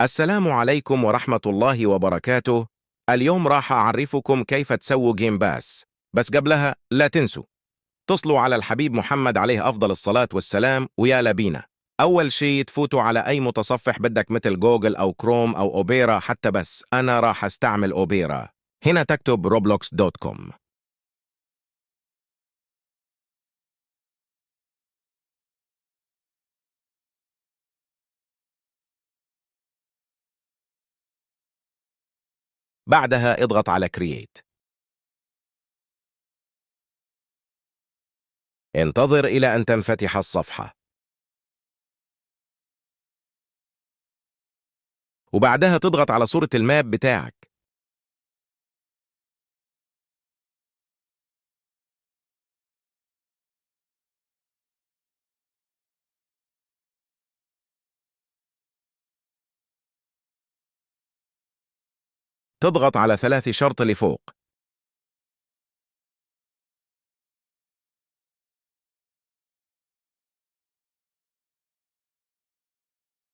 السلام عليكم ورحمة الله وبركاته. اليوم راح أعرفكم كيف تسووا جيم باس، بس قبلها لا تنسوا تصلوا على الحبيب محمد عليه أفضل الصلاة والسلام. ويا لبينا أول شيء تفوتوا على أي متصفح بدك مثل جوجل أو كروم أو أوبيرا، حتى بس أنا راح أستعمل أوبيرا. هنا تكتب roblox.com. بعدها اضغط على Create. انتظر إلى أن تنفتح الصفحة، وبعدها تضغط على صورة الماب بتاعك. تضغط على 3 شرط لفوق.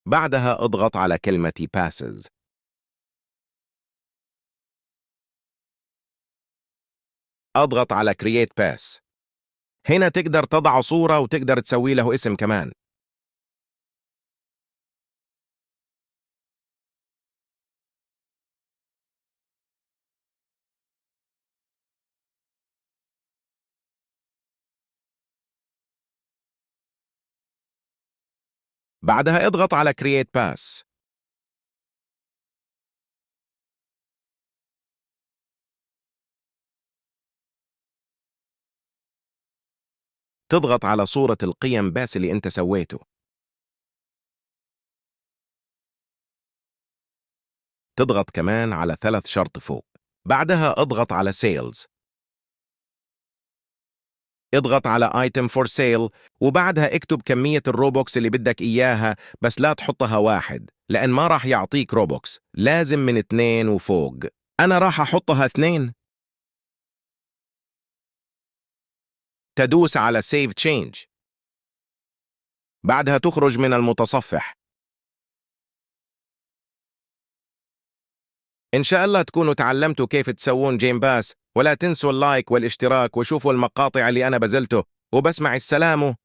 بعدها اضغط على كلمة Passes. اضغط على Create Pass. هنا تقدر تضع صورة وتقدر تسوي له اسم كمان. بعدها اضغط على Create Pass. تضغط على صورة القيم باس اللي انت سويته. تضغط كمان على 3 شرط فوق. بعدها اضغط على Sales. اضغط على Item for Sale، وبعدها اكتب كمية الروبوكس اللي بدك إياها، بس لا تحطها 1 لأن ما راح يعطيك روبوكس، لازم من 2 وفوق. أنا راح أحطها 2. تدوس على Save Change. بعدها تخرج من المتصفح. إن شاء الله تكونوا تعلمتوا كيف تسوون جيم باس، ولا تنسوا اللايك والاشتراك وشوفوا المقاطع اللي أنا بذلته، وبسمع السلام.